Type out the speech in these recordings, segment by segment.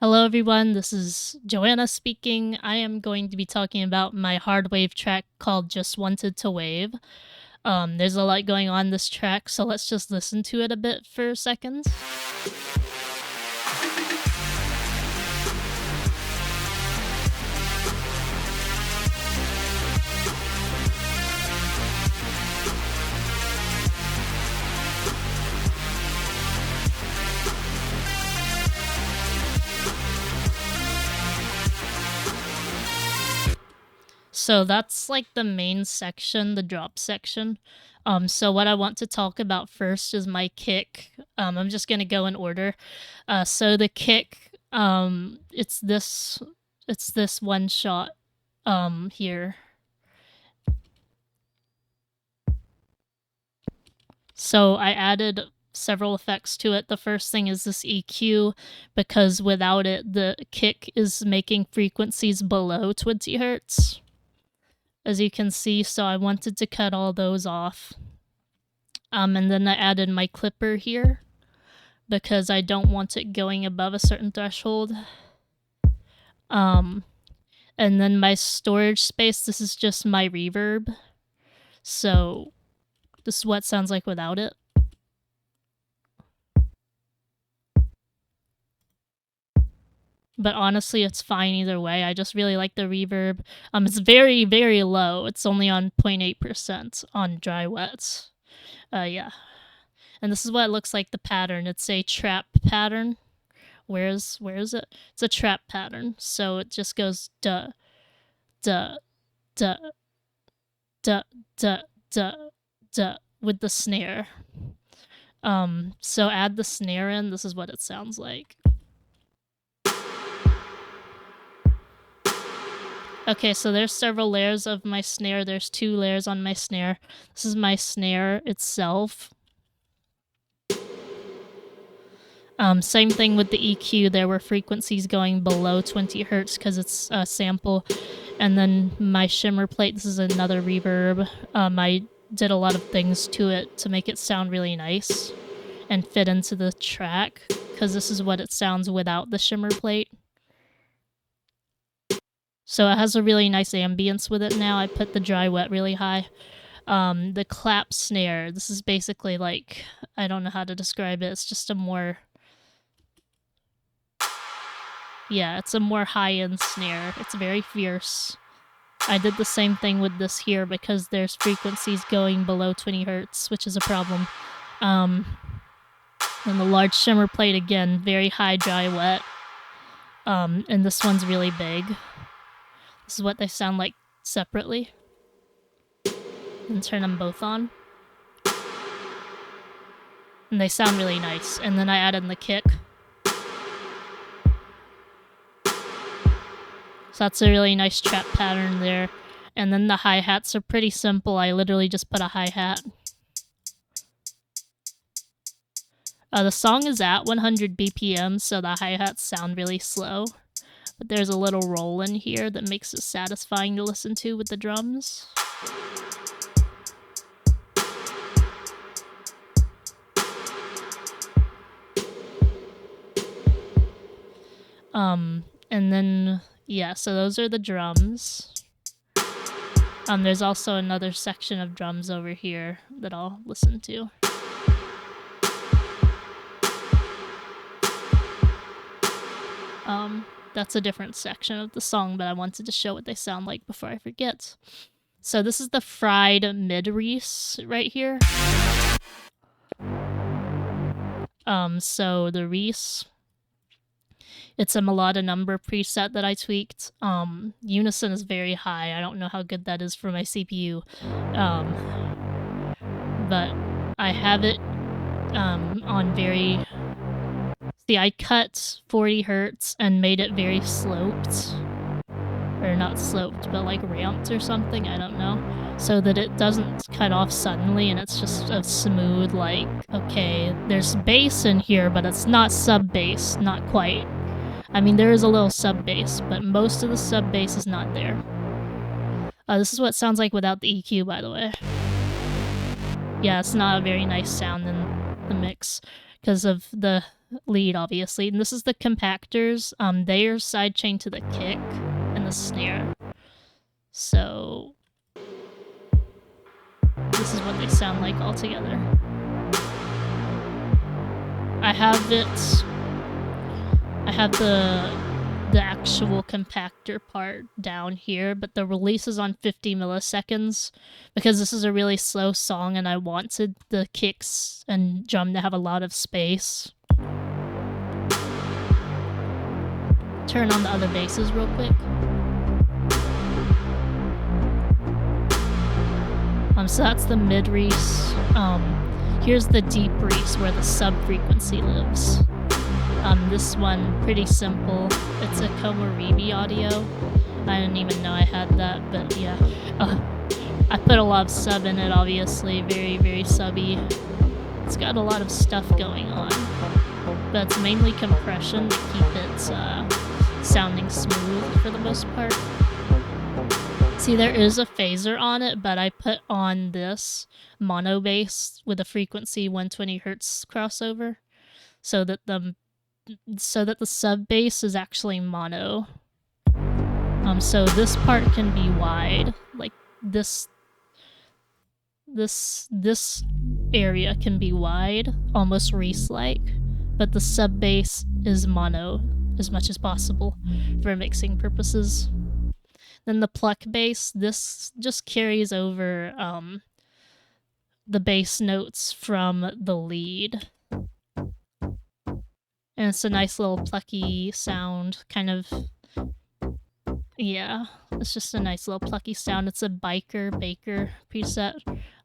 Hello everyone, this is Joanna speaking. I am going to be talking about my Hardwave track called Just Wanted to Wave. There's a lot going on this track, so let's just listen to it a bit for seconds. So that's like the main section, the drop section. So what I want to talk about first is my kick. I'm just gonna go in order. So the kick, it's this one shot here. So I added several effects to it. The first thing is this EQ, because without it, the kick is making frequencies below 20 hertz, as you can see, so I wanted to cut all those off. And then I added my clipper here, because I don't want it going above a certain threshold. And then my storage space, this is just my reverb. So this is what it sounds like without it. But honestly, it's fine either way. I just really like the reverb. It's very, very low. It's only on 0.8% on dry wets. Yeah. And this is what it looks like, the pattern. It's a trap pattern. Where is it? It's a trap pattern. So it just goes duh, duh, duh, duh, duh, duh, duh, with the snare. So add the snare in. This is what it sounds like. Okay, so there's several layers of my snare. There's 2 layers on my snare. This is my snare itself. Same thing with the EQ. There were frequencies going below 20 hertz because it's a sample. And then my shimmer plate, this is another reverb. I did a lot of things to it to make it sound really nice and fit into the track, because this is what it sounds without the shimmer plate. So it has a really nice ambience with it now. I put the dry wet really high. The clap snare, this is basically like, I don't know how to describe it. It's just a more, yeah, it's a more high-end snare. It's very fierce. I did the same thing with this here because there's frequencies going below 20 hertz, which is a problem. And the large shimmer plate, again, very high dry wet. And this one's really big. This is what they sound like separately. And turn them both on. And they sound really nice. And then I added in the kick. So that's a really nice trap pattern there. And then the hi-hats are pretty simple. I literally just put a hi-hat. The song is at 100 BPM, so the hi-hats sound really slow. But there's a little roll in here that makes it satisfying to listen to with the drums. And then, yeah, so those are the drums. There's also another section of drums over here that I'll listen to. That's a different section of the song, but I wanted to show what they sound like before I forget. So this is the fried mid-reese right here. So the reese, it's a melodic number preset that I tweaked. Unison is very high. I don't know how good that is for my CPU. But I have it on very... See, I cut 40 hertz and made it very sloped. Or not sloped, but like ramped or something, I don't know. So that it doesn't cut off suddenly and it's just a smooth, like, okay, there's bass in here, but it's not sub-bass, not quite. I mean, there is a little sub-bass, but most of the sub-bass is not there. This is what it sounds like without the EQ, by the way. Yeah, it's not a very nice sound in the mix because of the lead, obviously, and this is the compactors. They are sidechained to the kick and the snare. So this is what they sound like all together. I have the actual compactor part down here, but the release is on 50 milliseconds because this is a really slow song and I wanted the kicks and drum to have a lot of space. Turn on the other basses real quick. So that's the mid reese. Here's the deep reese where the sub frequency lives. This one, pretty simple. It's a Komaribi audio. I didn't even know I had that, but yeah. I put a lot of sub in it, obviously. Very, very subby. It's got a lot of stuff going on. But it's mainly compression to keep it sounding smooth for the most part. See, there is a phaser on it, but I put on this mono bass with a frequency 120 hertz crossover so that the sub bass is actually mono. So this part can be wide, like this area can be wide, almost Reese-like, but the sub bass is mono as much as possible for mixing purposes. Then the pluck bass, this just carries over the bass notes from the lead. And it's a nice little plucky sound, kind of, yeah, it's just a nice little plucky sound. It's a Baker preset.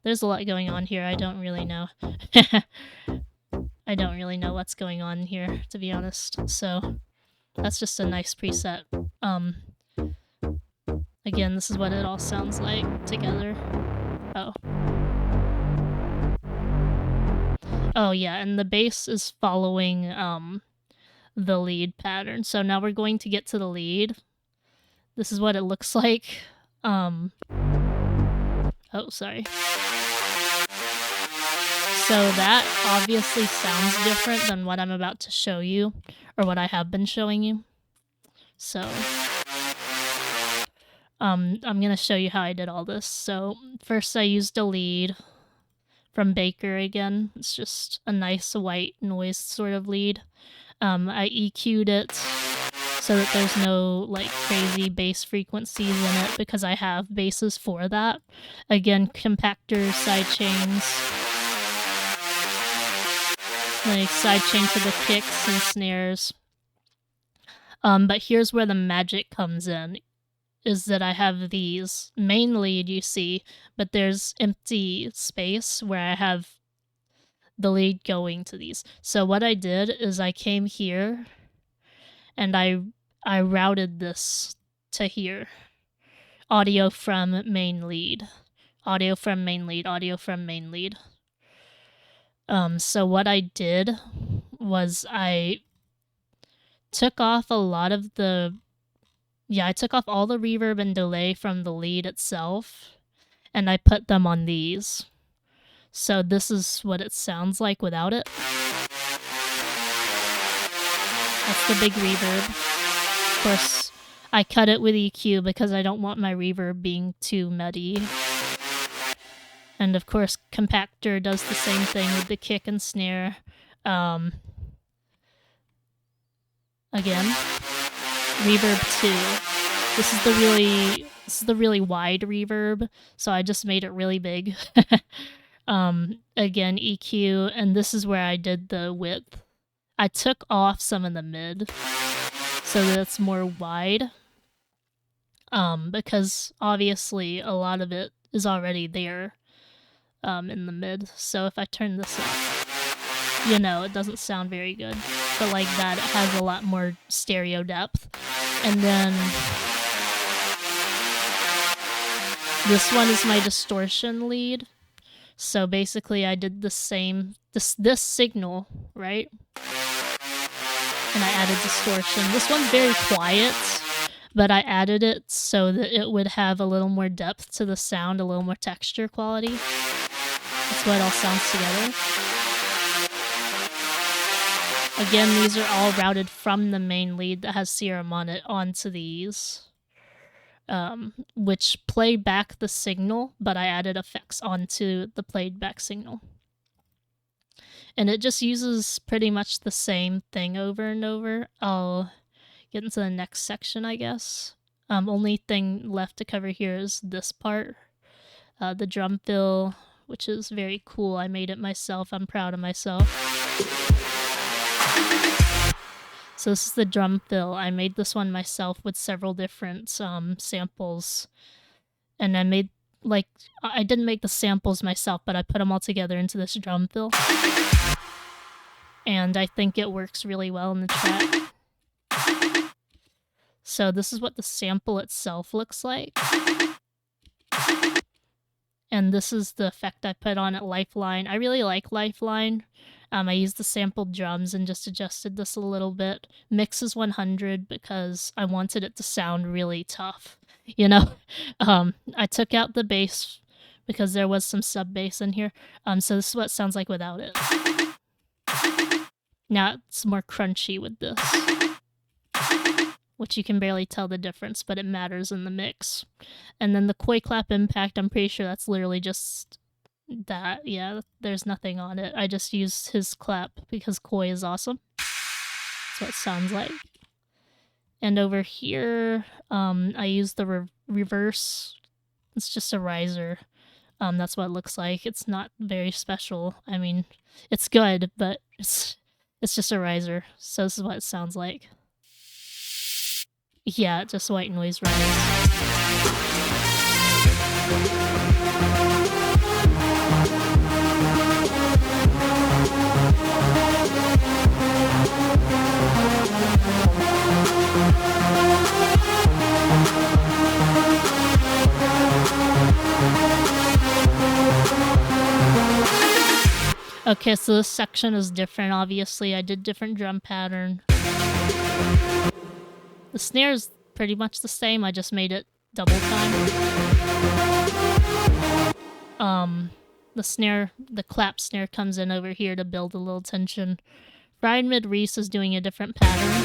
There's a lot going on here, I don't really know. I don't really know what's going on here, to be honest, so that's just a nice preset. Again, this is what it all sounds like together. Oh yeah, and the bass is following the lead pattern. So now we're going to get to the lead. This is what it looks like. Oh, sorry. So that obviously sounds different than what I'm about to show you, or what I have been showing you. So I'm gonna show you how I did all this. So first I used a lead from Baker again. It's just a nice white noise sort of lead. I EQ'd it so that there's no like crazy bass frequencies in it because I have basses for that. Again, compactor sidechains, like sidechain to the kicks and snares. But here's where the magic comes in, is that I have these main lead, you see, but there's empty space where I have the lead going to these. So what I did is I came here and I routed this to here. Audio from main lead. Audio from main lead. Audio from main lead. So what I did was I took off a lot of the... Yeah, I took off all the reverb and delay from the lead itself, and I put them on these. So this is what it sounds like without it. That's the big reverb. Of course, I cut it with EQ because I don't want my reverb being too muddy. And of course, compactor does the same thing with the kick and snare. Again, reverb 2. This is the really wide reverb, so I just made it really big. Again, EQ, and this is where I did the width. I took off some of the mid so that it's more wide. Because obviously a lot of it is already there in the mid. So if I turn this up, you know, it doesn't sound very good. But like that, it has a lot more stereo depth. And then this one is my distortion lead. So basically I did the same, this signal, right? And I added distortion. This one's very quiet, but I added it so that it would have a little more depth to the sound, a little more texture quality. That's why it all sounds together. Again, these are all routed from the main lead that has Serum on it onto these, which play back the signal, but I added effects onto the played back signal. And it just uses pretty much the same thing over and over. I'll get into the next section, I guess. Only thing left to cover here is this part, the drum fill, which is very cool. I made it myself. I'm proud of myself. So this is the drum fill. I made this one myself with several different samples. And I made, like, I didn't make the samples myself, but I put them all together into this drum fill. And I think it works really well in the track. So this is what the sample itself looks like. And this is the effect I put on it, Lifeline. I really like Lifeline. I used the sampled drums and just adjusted this a little bit. Mix is 100 because I wanted it to sound really tough. You know, I took out the bass because there was some sub bass in here. So this is what it sounds like without it. Now it's more crunchy with this, which you can barely tell the difference, but it matters in the mix. And then the Koi clap impact, I'm pretty sure that's literally just that. Yeah, there's nothing on it. I just used his clap because Koi is awesome. That's what it sounds like. And over here, I used the reverse. It's just a riser. That's what it looks like. It's not very special. I mean, it's good, but it's just a riser. So this is what it sounds like. Yeah, just white noise rise. Okay, so this section is different, obviously. I did different drum pattern. The snare is pretty much the same, I just made it double time. The snare, the clap snare comes in over here to build a little tension. Brian Mid Reese is doing a different pattern,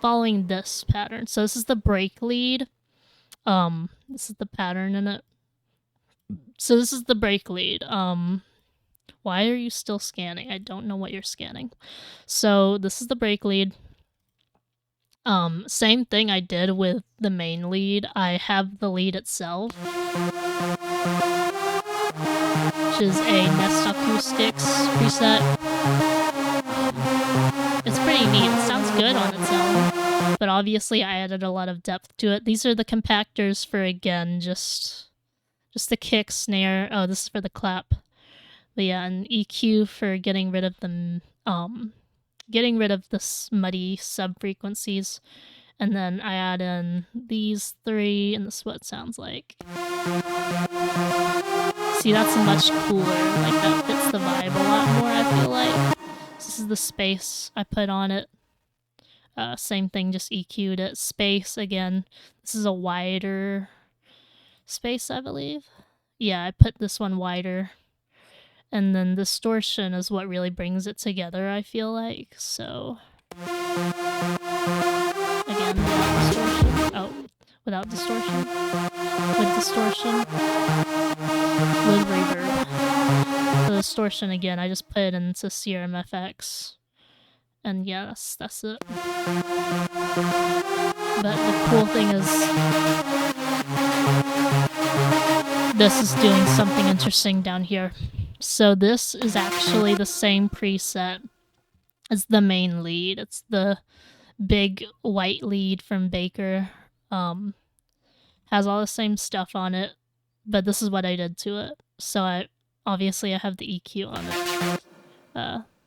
following this pattern. So this is the break lead. This is the pattern in it. So this is the break lead. Why are you still scanning? I don't know what you're scanning. So this is the break lead. Same thing I did with the main lead. I have the lead itself, which is a Nest Acoustics preset. It's pretty neat. It sounds good on its own, but obviously I added a lot of depth to it. These are the compactors for, again, just the kick, snare. Oh, this is for the clap. But yeah, an EQ for getting rid of the muddy sub frequencies, and then I add in these three, and this is what it sounds like. See, that's much cooler. Like, that fits the vibe a lot more, I feel like. This is the space I put on it. Same thing, just EQ'd it. Space, again, this is a wider space, I believe. Yeah, I put this one wider. And then distortion is what really brings it together, I feel like. So, again, without distortion. Oh, without distortion. With distortion. With reverb. The distortion, again, I just put it into Serum FX. And yeah, that's it. But the cool thing is, this is doing something interesting down here. So this is actually the same preset as the main lead. It's the big white lead from Baker. Has all the same stuff on it, but this is what I did to it. So I have the EQ on it.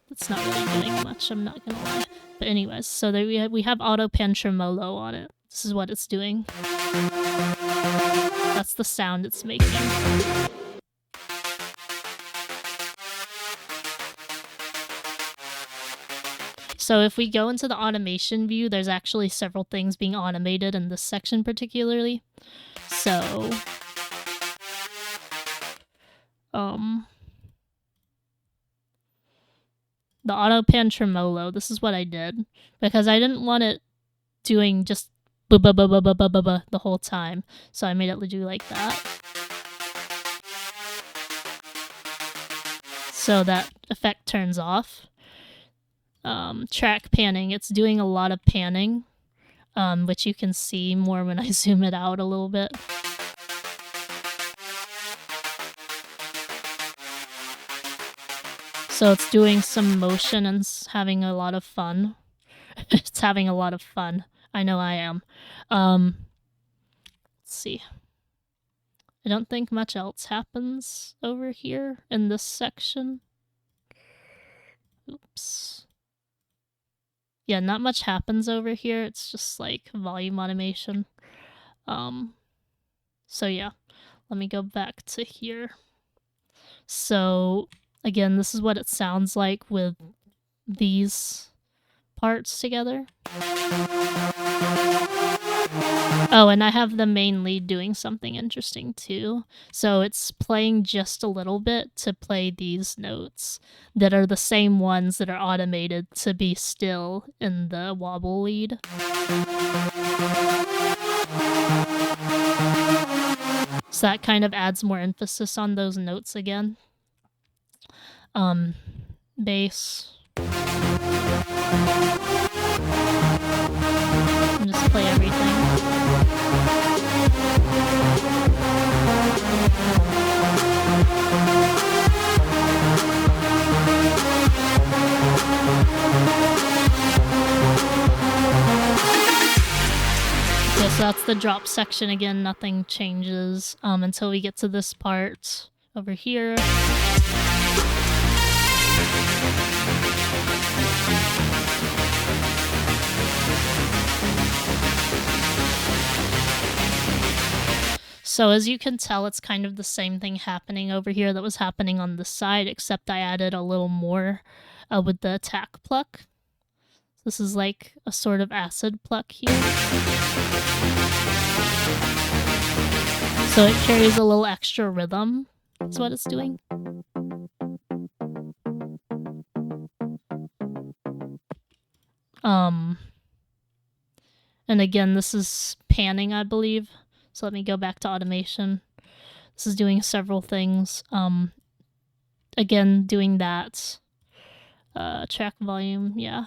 It's not really doing much, I'm not gonna lie. But anyways, so there we have Auto Pan Tremolo on it. This is what it's doing. That's the sound it's making. So if we go into the automation view, there's actually several things being automated in this section particularly. So the auto pan tremolo. This is what I did because I didn't want it doing just the whole time, so I made it do like that. So that effect turns off. Track panning, it's doing a lot of panning, which you can see more when I zoom it out a little bit. So it's doing some motion and having a lot of fun. It's having a lot of fun. I know I am. Let's see. I don't think much else happens over here in this section. Oops. Yeah, not much happens over here. It's just like volume automation. So yeah, let me go back to here. So again, this is what it sounds like with these parts together. Oh, and I have the main lead doing something interesting too. So it's playing just a little bit to play these notes that are the same ones that are automated to be still in the wobble lead. So that kind of adds more emphasis on those notes again. Bass. And just play everything. Okay, so that's the drop section again. Nothing changes until we get to this part over here. So as you can tell, it's kind of the same thing happening over here that was happening on the side, except I added a little more with the attack pluck. This is like a sort of acid pluck here. So it carries a little extra rhythm, is what it's doing. And again, this is panning, I believe. So let me go back to automation. This is doing several things. Again, doing that. Track volume, yeah.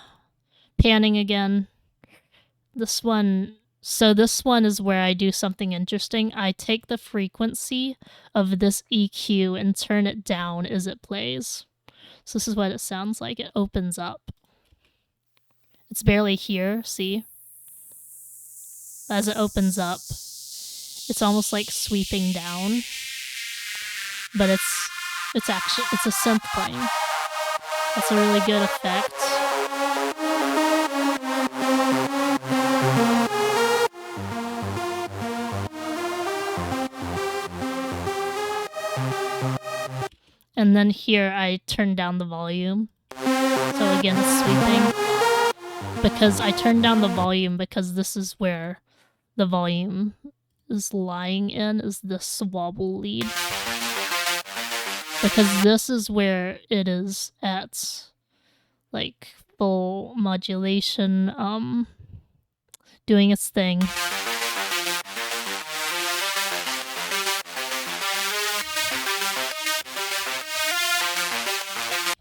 Panning again. This one, so this one is where I do something interesting. I take the frequency of this EQ and turn it down as it plays. So this is what it sounds like. It opens up. It's barely here, see? As it opens up, it's almost like sweeping down, but it's a synth playing. That's a really good effect. And then here I turn down the volume. So again, it's sweeping. Because I turned down the volume because this is where the volume is lying in, is this wobble lead. Because this is where it is at like full modulation, doing its thing.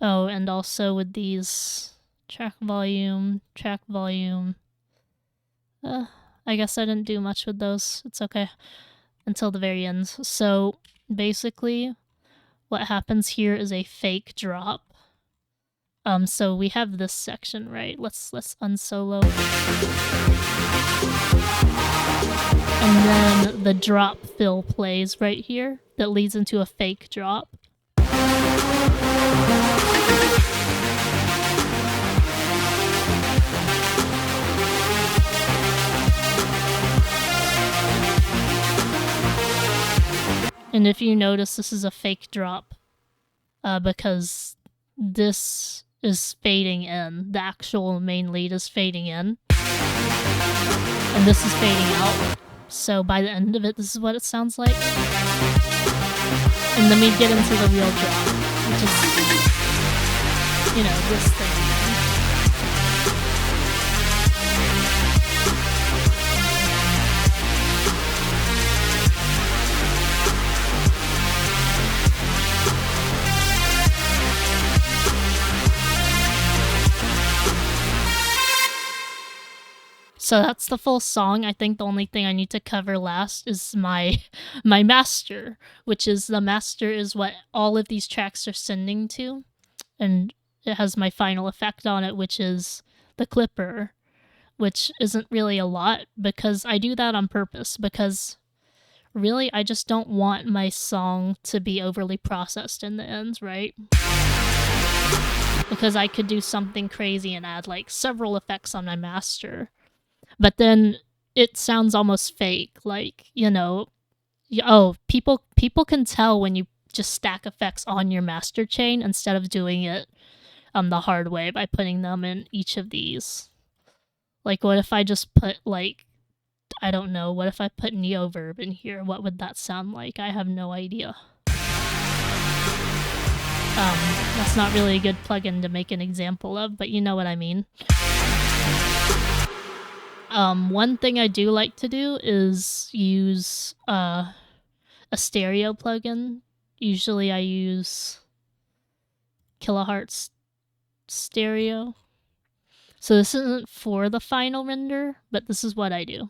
Oh, and also with these track volume. I guess I didn't do much with those. It's okay. Until the very end. So basically, what happens here is a fake drop. So we have this section, right? Let's unsolo. And then the drop fill plays right here that leads into a fake drop. And if you notice, this is a fake drop because this is fading in. The actual main lead is fading in. And this is fading out. So by the end of it, this is what it sounds like. And then we get into the real drop, which is, you know, this thing. So that's the full song. I think the only thing I need to cover last is my master, which is the master is what all of these tracks are sending to, and it has my final effect on it, which is the clipper, which isn't really a lot because I do that on purpose because really I just don't want my song to be overly processed in the ends, right? Because I could do something crazy and add like several effects on my master. But then it sounds almost fake, like, you know, people can tell when you just stack effects on your master chain instead of doing it the hard way by putting them in each of these. Like, what if I just put, like, I don't know, what if I put Neoverb in here? What would that sound like? I have no idea. That's not really a good plugin to make an example of, but you know what I mean. One thing I do like to do is use a stereo plugin. Usually I use Kilohertz Stereo. So this isn't for the final render, but this is what I do.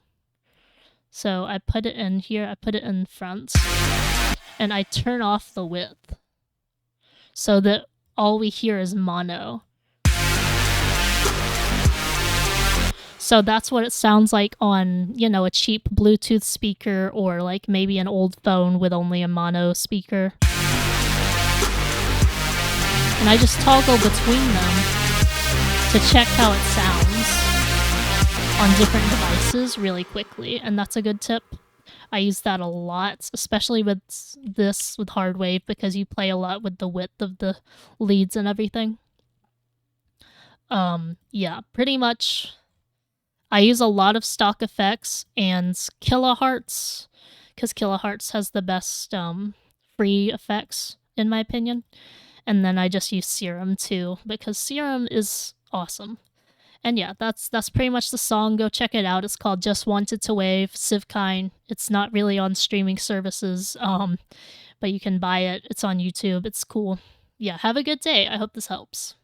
So I put it in here, I put it in front, and I turn off the width so that all we hear is mono. So that's what it sounds like on, you know, a cheap Bluetooth speaker or like maybe an old phone with only a mono speaker. And I just toggle between them to check how it sounds on different devices really quickly, and that's a good tip. I use that a lot, especially with this, with Hardwave, because you play a lot with the width of the leads and everything. Yeah, pretty much I use a lot of stock effects and Kilohertz, because Kilohertz has the best free effects, in my opinion. And then I just use Serum too, because Serum is awesome. And yeah, that's pretty much the song. Go check it out. It's called Just Wanted to Wave, Sivkine. It's not really on streaming services, but you can buy it. It's on YouTube. It's cool. Yeah, have a good day. I hope this helps.